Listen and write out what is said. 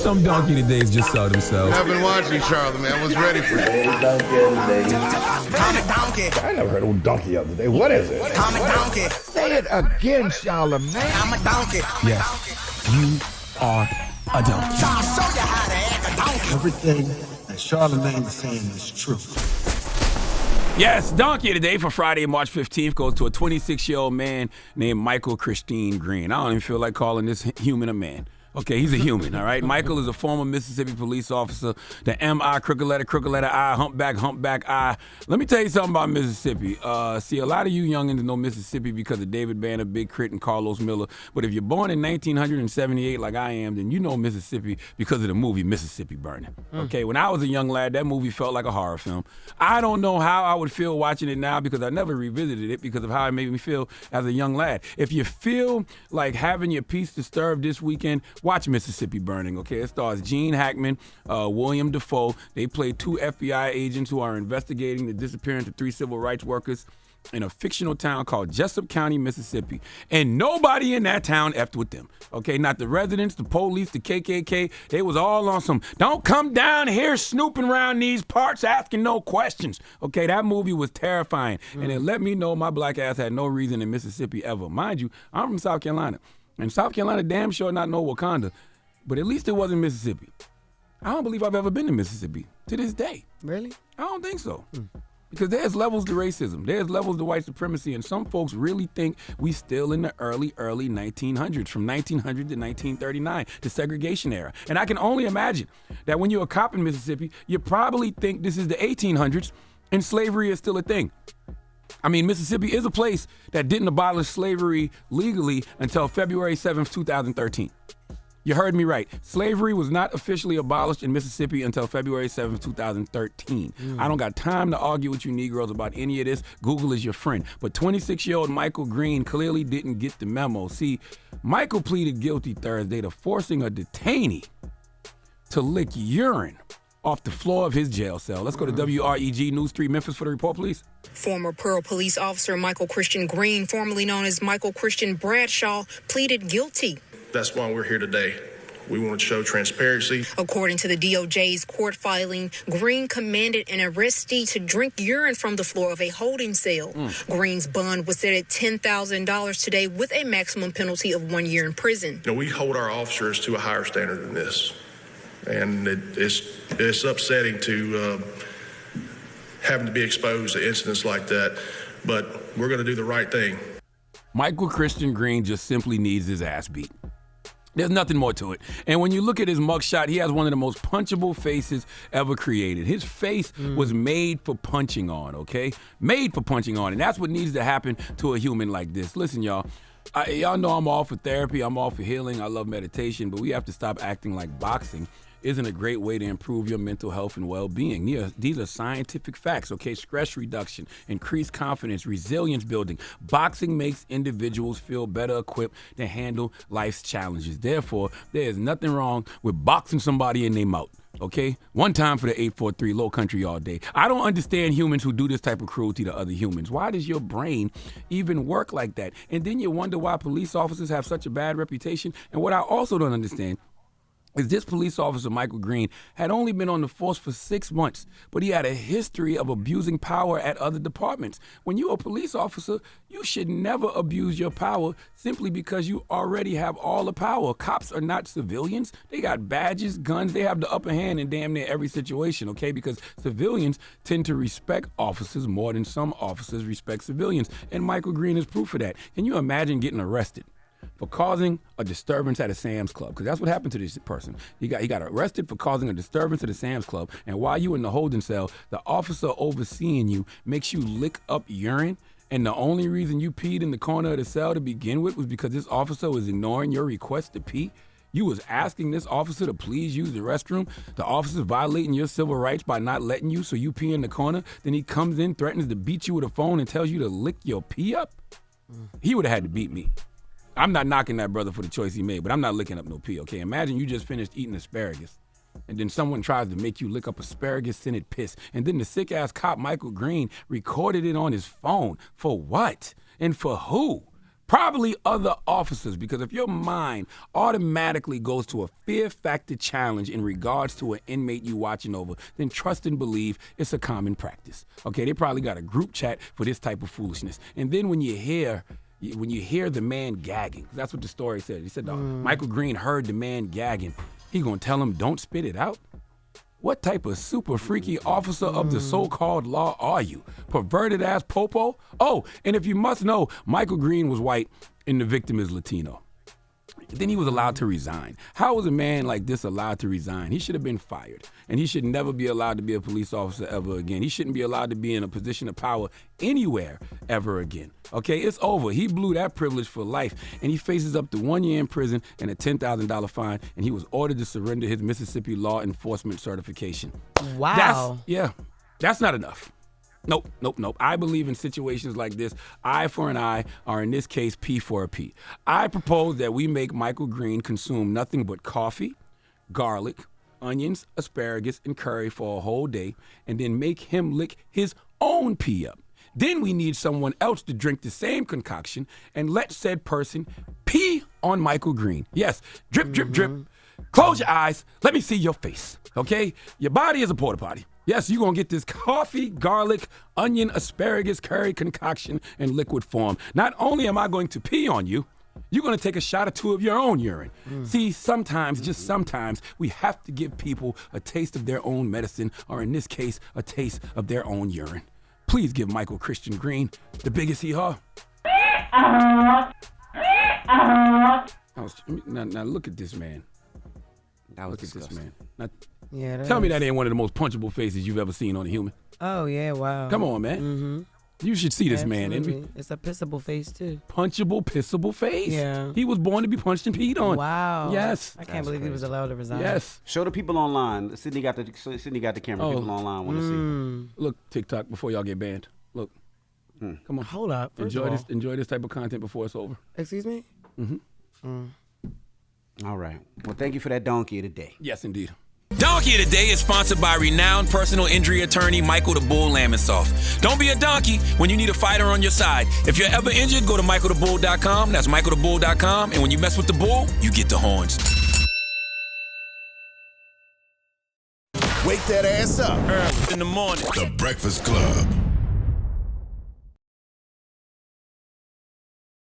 Some donkey today's just saw themselves. I've been watching Charlamagne. I was ready for it. I never heard of donkey the other day. What is it? I'm a donkey. Say it again, Charlamagne. I'm a donkey. Yes, you are a donkey. I'll show you how to act a donkey. Everything that Charlamagne is saying is true. Yes, donkey today for Friday, March 15th goes to a 26-year-old man named Michael Christine Green. I don't even feel like calling this human a man. Okay, he's a human, all right? Michael is a former Mississippi police officer. The M-I, crooked letter I, humpback I. Let me tell you something about Mississippi. See, a lot of you youngins know Mississippi because of David Banner, Big Crit, and Carlos Miller. But if you're born in 1978 like I am, then you know Mississippi because of the movie Mississippi Burning. Okay, when I was a young lad, that movie felt like a horror film. I don't know how I would feel watching it now because I never revisited it because of how it made me feel as a young lad. If you feel like having your peace disturbed this weekend, watch Mississippi Burning, okay? It stars Gene Hackman, William Dafoe. They play two FBI agents who are investigating the disappearance of 3 civil rights workers in a fictional town called Jessup County, Mississippi. And nobody in that town effed with them, okay? Not the residents, the police, the KKK. They was all on some, don't come down here snooping around these parts asking no questions, okay? That movie was terrifying. And it let me know my black ass had no reason in Mississippi ever. Mind you, I'm from South Carolina. And South Carolina damn sure not know Wakanda, but at least it wasn't Mississippi. I don't believe I've ever been to Mississippi to this day. Really? I don't think so. Because there's levels to racism. There's levels to white supremacy, and some folks really think we still in the early 1900s, from 1900 to 1939, the segregation era. And I can only imagine that when you're a cop in Mississippi, you probably think this is the 1800s and slavery is still a thing. I mean, Mississippi is a place that didn't abolish slavery legally until February 7th, 2013. You heard me right. Slavery was not officially abolished in Mississippi until February 7th, 2013. I don't got time to argue with you Negroes about any of this. Google is your friend. But 26-year-old Michael Green clearly didn't get the memo. See, Michael pleaded guilty Thursday to forcing a detainee to lick urine off the floor of his jail cell. Let's go to WREG News 3 Memphis for the report, please. Former Pearl police officer Michael Christian Green, formerly known as Michael Christian Bradshaw, pleaded guilty. That's why we're here today. We want to show transparency. According to the DOJ's court filing, Green commanded an arrestee to drink urine from the floor of a holding cell. Green's bond was set at $10,000 today with a maximum penalty of 1 year in prison. You know, we hold our officers to a higher standard than this. And it's upsetting to having to be exposed to incidents like that, but we're going to do the right thing. Michael Christian Green just simply needs his ass beat. There's nothing more to it. And when you look at his mugshot, he has one of the most punchable faces ever created. His face was made for punching on, okay? Made for punching on. And that's what needs to happen to a human like this. Listen, y'all. Y'all know I'm all for therapy. I'm all for healing. I love meditation. But we have to stop acting like boxing isn't a great way to improve your mental health and well-being. These are scientific facts, okay? Stress reduction, increased confidence, resilience building. Boxing makes individuals feel better equipped to handle life's challenges. Therefore, there is nothing wrong with boxing somebody in their mouth. Okay? One time for the 843 Low Country all day. I don't understand humans who do this type of cruelty to other humans. Why does your brain even work like that? And then you wonder why police officers have such a bad reputation. And what I also don't understand is this police officer, Michael Green, had only been on the force for 6 months, but he had a history of abusing power at other departments. When you're a police officer, you should never abuse your power simply because you already have all the power. Cops are not civilians. They got badges, guns. They have the upper hand in damn near every situation, okay? Because civilians tend to respect officers more than some officers respect civilians. And Michael Green is proof of that. Can you imagine getting arrested for causing a disturbance at a Sam's Club? Because that's what happened to this person. He got arrested for causing a disturbance at a Sam's Club, and while you in the holding cell, the officer overseeing you makes you lick up urine, and the only reason you peed in the corner of the cell to begin with was because this officer was ignoring your request to pee? You was asking this officer to please use the restroom. The officer's violating your civil rights by not letting you, so you pee in the corner. Then he comes in, threatens to beat you with a phone, and tells you to lick your pee up? He would have had to beat me. I'm not knocking that brother for the choice he made, but I'm not licking up no pee, okay? Imagine you just finished eating asparagus, and then someone tries to make you lick up asparagus-scented piss, and then the sick-ass cop, Michael Green, recorded it on his phone. For what? And for who? Probably other officers, because if your mind automatically goes to a fear factor challenge in regards to an inmate you watching over, then trust and believe it's a common practice. Okay, they probably got a group chat for this type of foolishness. And then when you hear the man gagging, that's what the story said. He said Michael Green heard the man gagging. He gonna tell him, don't spit it out? What type of super freaky officer of the so-called law are you? Perverted ass popo? Oh, and if you must know, Michael Green was white and the victim is Latino. Then he was allowed to resign. How was a man like this allowed to resign? He should have been fired, and he should never be allowed to be a police officer ever again. He shouldn't be allowed to be in a position of power anywhere ever again. Okay, it's over. He blew that privilege for life, and he faces up to 1 year in prison and a $10,000 fine, and he was ordered to surrender his Mississippi law enforcement certification. Wow. That's not enough. Nope. I believe in situations like this, eye for an eye, or in this case, P for a P. I propose that we make Michael Green consume nothing but coffee, garlic, onions, asparagus, and curry for a whole day, and then make him lick his own pee up. Then we need someone else to drink the same concoction and let said person pee on Michael Green. Yes, drip, drip, drip. Close your eyes. Let me see your face, okay? Your body is a porta potty. Yes, you're going to get this coffee, garlic, onion, asparagus, curry concoction in liquid form. Not only am I going to pee on you, you're going to take a shot or two of your own urine. See, sometimes, just sometimes, we have to give people a taste of their own medicine, or in this case, a taste of their own urine. Please give Michael Christian Green the biggest hee-haw. Now look at this man. Look at this man. Now, tell me that ain't one of the most punchable faces you've ever seen on a human. Oh, yeah, wow. Come on, man. Mm-hmm. You should see this Absolutely. man. It's a pissable face, too. Punchable, pissable face. Yeah. He was born to be punched and peed on. Wow. Yes. I can't believe he was allowed to resign. Yes. Show the people online. Sydney got the camera. Oh. People online want to see. Look, TikTok, before y'all get banned. Look. Come on. Hold up. First of all. Enjoy this type of content before it's over. Excuse me? All right. Well, thank you for that donkey of the day. Yes, indeed. Donkey of the Day is sponsored by renowned personal injury attorney Michael the Bull Lamonsoff. Don't be a donkey when you need a fighter on your side. If you're ever injured, go to michaelthebull.com. That's michaelthebull.com. And when you mess with the bull, you get the horns. Wake that ass up. Early in the morning. The Breakfast Club.